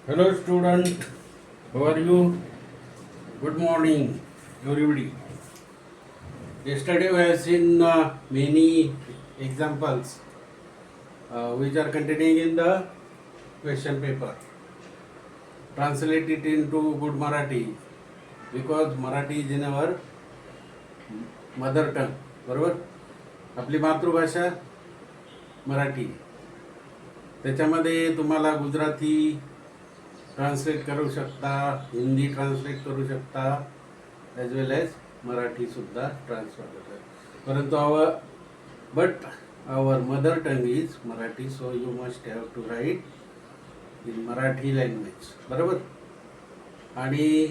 Hello student, how are you? Good morning everybody. Yesterday we have seen many examples which are contained in the question paper. Translate it into good Marathi because Marathi is in our mother tongue. बरोबर? आपली मातृभाषा मराठी. त्याच्यामध्ये तुम्हाला Gujarati translate करू शकता, Hindi translate करू शकता, as well as मराठीसुद्धा ट्रान्सफर करतात. परंतु our mother tongue is Marathi, so you must have to write in Marathi language. बरोबर. आणि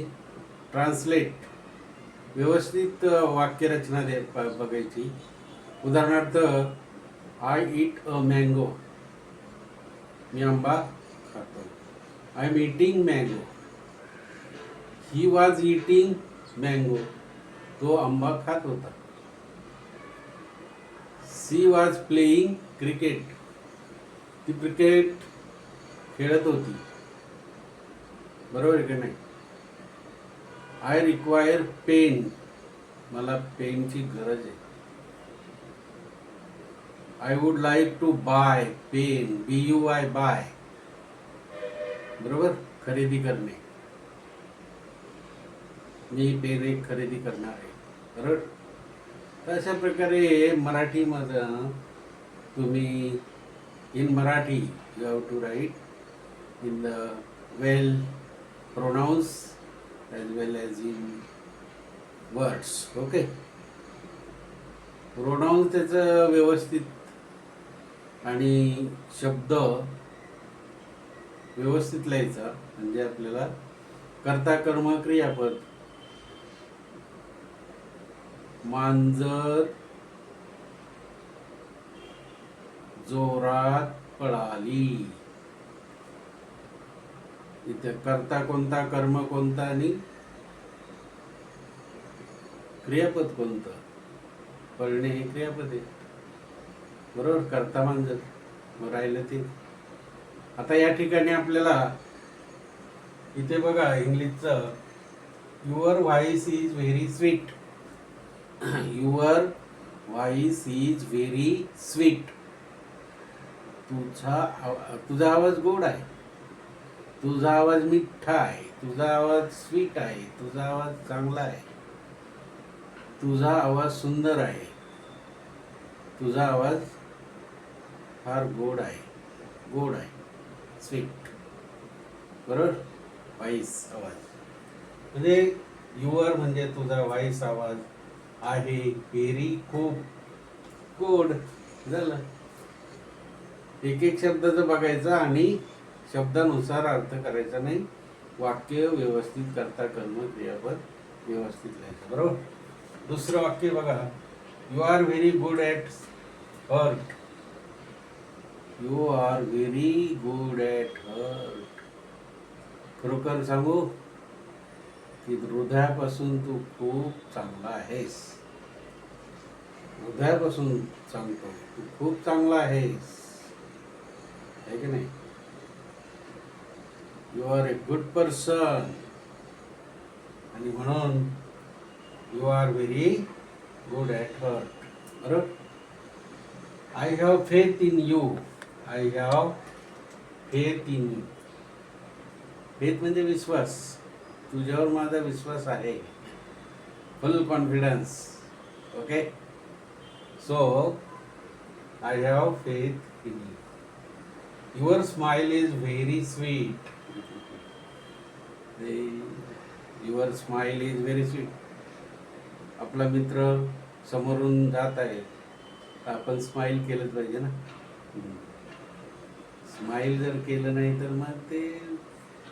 ट्रान्सलेट व्यवस्थित वाक्यरचना बघायची. उदाहरणार्थ, आय ईट अ मँगो, मी आंबा खातो. I am eating mango, he was eating mango, तो आंबा खात होता. सी वॉज प्लेइंग क्रिकेट, ती क्रिकेट खेळत होती. बरोबर आहे की नाही. आय रिक्वायर पेन, मला पेनची गरज आहे. I would like to buy pen, BUY buy. बरोबर, खरेदी करणे. मी पेन एक खरेदी करणार आहे. बरोबर. तर अशा प्रकारे मराठीमध्ये तुम्ही in Marathi you have to write in the well pronounce as well as in words. Okay. Pronounce त्याचं व्यवस्थित आणि शब्द व्यवस्थित लिहायचा, म्हणजे आपल्याला कर्ता कर्म क्रियापद. मांजर जोरात पळाली, इथे कर्ता कोणता, कर्म कोणता आणि क्रियापद कोणतं. पळणे हे क्रियापद आहे. बरोबर. कर्ता मांजर, मग राहिलं ते. आता या ठिकाणी आपल्याला इथे बघा इंग्लिशचं, your voice is very sweet. Your voice is very sweet, तुझा आवाज गोड आहे, तुझा आवाज मिठ्ठा आहे, तुझा आवाज स्वीट आहे, तुझा आवाज चांगला आहे, तुझा आवाज सुंदर आहे, तुझा आवाज फार गोड आहे, गोड आहे, स्वीट. बरोबर. व्हॉइस आवाज म्हणजे युअर म्हणजे तुझा व्हॉइस आवाज आहे, व्हेरी खूप गोड. झालं. एक एक शब्दाचं बघायचं आणि शब्दानुसार अर्थ करायचा नाही. वाक्य व्यवस्थित करता कर्म क्रियापद व्यवस्थित लिहायचं. बरोबर. दुसरं वाक्य बघा, you are very good at heart. You are very good at heart. खरोखर सांगू की हृदयापासून तू खूप चांगला आहेस. हृदयापासून सांगतो, तू खूप चांगला आहेस, आहे की नाही. You are a good person, आणि म्हणून you are very good at heart. बरोबर. I have faith in you. I have faith in you. Faith म्हणजे विश्वास. तुझ्यावर माझा विश्वास आहे. Full confidence. Okay. So I have faith in you. Your smile is very sweet. Your smile is very sweet. आपला मित्र समोरून जात आहे तर आपण स्माइल केलंच पाहिजे ना. स्माइल जर केलं नाही तर मग ते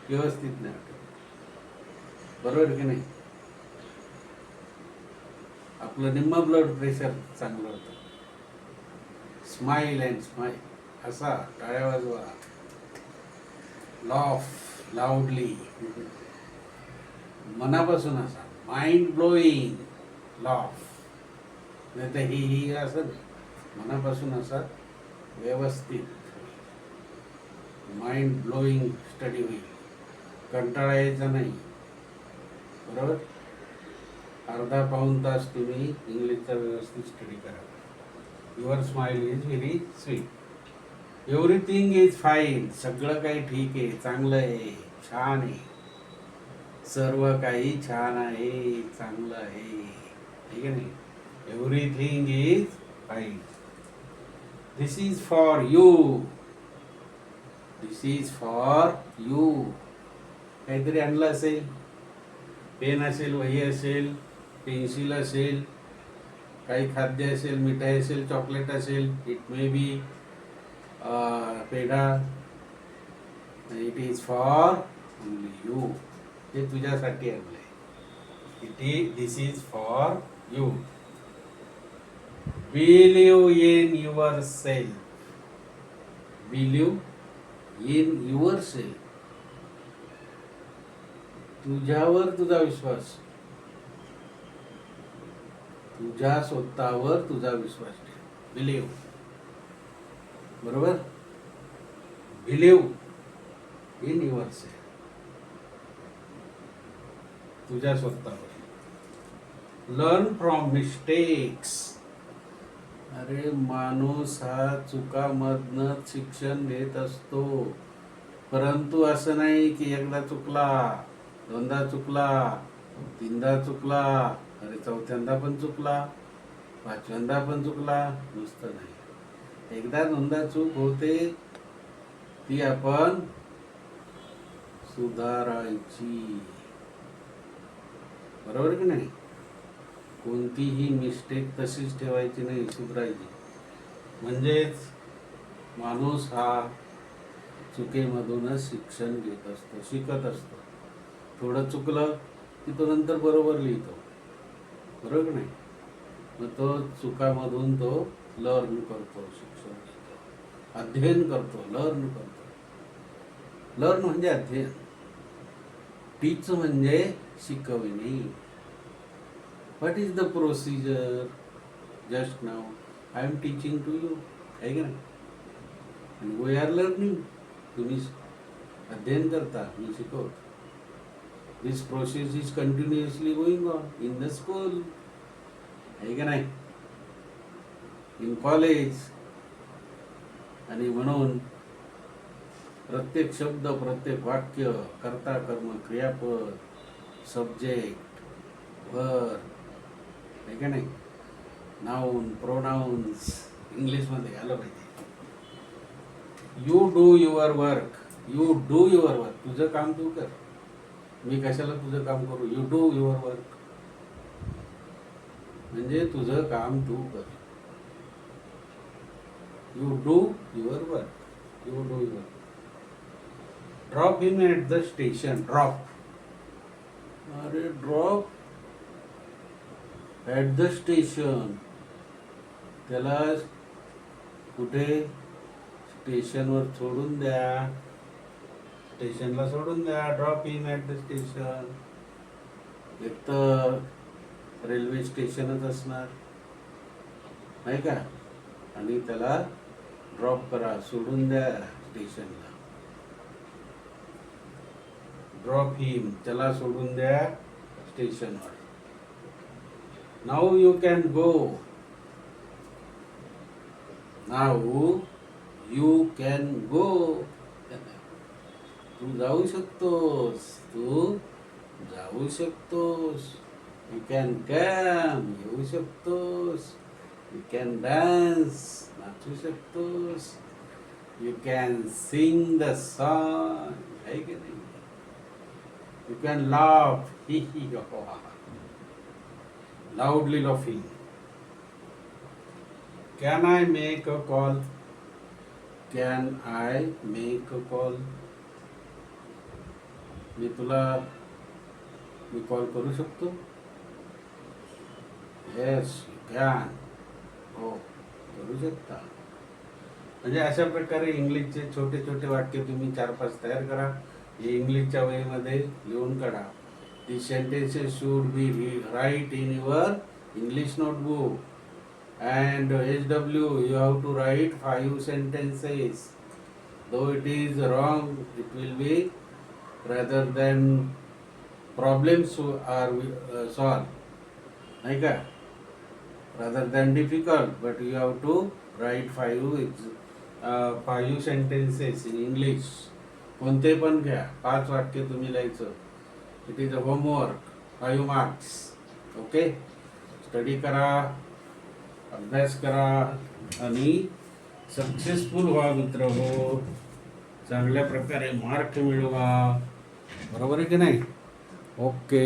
व्यवस्थित नाही वाटत. बरोबर की नाही. आपलं निम्म ब्लड प्रेशर चांगलं होतं. Smile and smile. असा टाळ्या वाजवा. लाफ लाऊडली. मनापासून असा. Mind blowing laugh. नाही तर ही असं मनापासून असा व्यवस्थित माइंड ब्लोईंग स्टडी होईल. कंटाळा यायचा नाही, बरोबर. अर्धा पाऊण तास तुम्ही इंग्लिशचा व्यवस्थित स्टडी करा. Your smile is very sweet. Everything is fine. सगळं काही ठीक आहे, चांगलं आहे, छान आहे. सर्व काही छान आहे, चांगलं आहे, ठीक आहे नाही. Everything is fine. This is for you. This is for you. काहीतरी आणलं असेल, पेन असेल, वही असेल, पेन्सिल असेल, काही खाद्य असेल, मिठाई असेल, चॉकलेट असेल. It may be peda. It is for only you. हे तुझ्यासाठी आणलंय. This is for you. Believe in yourself. Believe in yourself. तुझ्यावर तुझा विश्वास. तुझ्या स्वतःवर तुझा विश्वास ठेव. बिलीव, बरोबर. Believe in your self. तुझ्या स्वतःवर. Learn from mistakes. अरे माणूस हा चुकामधनं शिक्षण घेत असतो. परंतु असं नाही की एकदा चुकला, दोनदा चुकला, तीनदा चुकला, अरे चौथ्यांदा पण चुकला, पाचव्यांदा पण चुकला, नुसतं नाही. एकदा दोनदा चूक होते, ती आपण सुधारायची, बरोबर की नाही. कोणतीही मिस्टेक तशीच ठेवायची नाही, सुधारायची. म्हणजेच माणूस हा चुकीमधूनच शिक्षण घेत असतो, शिकत असतो. थोडं चुकलं की तो नंतर बरोबर लिहितो, बरोबर की नाही. मग तो चुकामधून तो लर्न करतो, शिक्षण घेतो, अध्ययन करतो, लर्न करतो. लर्न म्हणजे अध्ययन. टीच म्हणजे शिकवणे. What is the procedure? Just now I am teaching to you, आहे का नाही. आणि वी आर लर्निंग. तुम्ही अध्ययन करता, मी शिकवतो. This process is continuously going on in the school, आहे का नाही, इन कॉलेज. आणि म्हणून प्रत्येक शब्द, प्रत्येक वाक्य, कर्ता, कर्म, क्रियापद, सब्जेक्ट, वर्ब, आहे का नाही, नाउन, प्रोनाउन्स इंग्लिशमध्ये आलं पाहिजे. You do your work. You do your work. तुझं काम तू कर. मी कशाला तुझं काम करू. यू डू युअर वर्क म्हणजे तुझं काम तू कर. You do your work. You do your. Drop him at the station. Drop. अरे ड्रॉप ॲट द स्टेशन. त्याला कुठे? स्टेशनवर सोडून द्या. स्टेशनला सोडून द्या. Drop him at the station. एक तर रेल्वे स्टेशनच असणार, नाही का. आणि त्याला ड्रॉप करा, सोडून द्या स्टेशनला. ड्रॉप हिम, त्याला सोडून द्या स्टेशनवर. Now you can go. Now you can go. तू जाऊ शकतोस. तू जाऊ शकतोस. यू कॅन कॅम, येऊ शकतोस. यू कॅन डान्स, नाचू शकतोस. You can sing the song, आहे की नाही. यू कॅन लाफ, ही ही हो हा, लाऊडली laughing. Can I make a call. Can I make a call. Me call करू शकतो. Yes you can. हो, करू शकता. म्हणजे अशा प्रकारे इंग्लिशचे छोटे छोटे वाक्य तुम्ही 4-5 तयार करा. हे इंग्लिशच्या वहीमध्ये लिहून काढा. The sentences should be write in your English notebook. And HW, you have to write 5 sentences. Though it is wrong, it will be rather than problems are solved, नाही का? rather than difficult, but you have to write five sentences in English. कोणते पण घ्या, 5 वाक्य तुम्ही लिहायचं. It is a homework, 5 marks. Okay, study करा, अभ्यास करा आणि सक्सेसफुल व्हा मित्र हो. चांगल्या प्रकारे मार्क मिळवा. बरोबर आहे की नाही? ओके.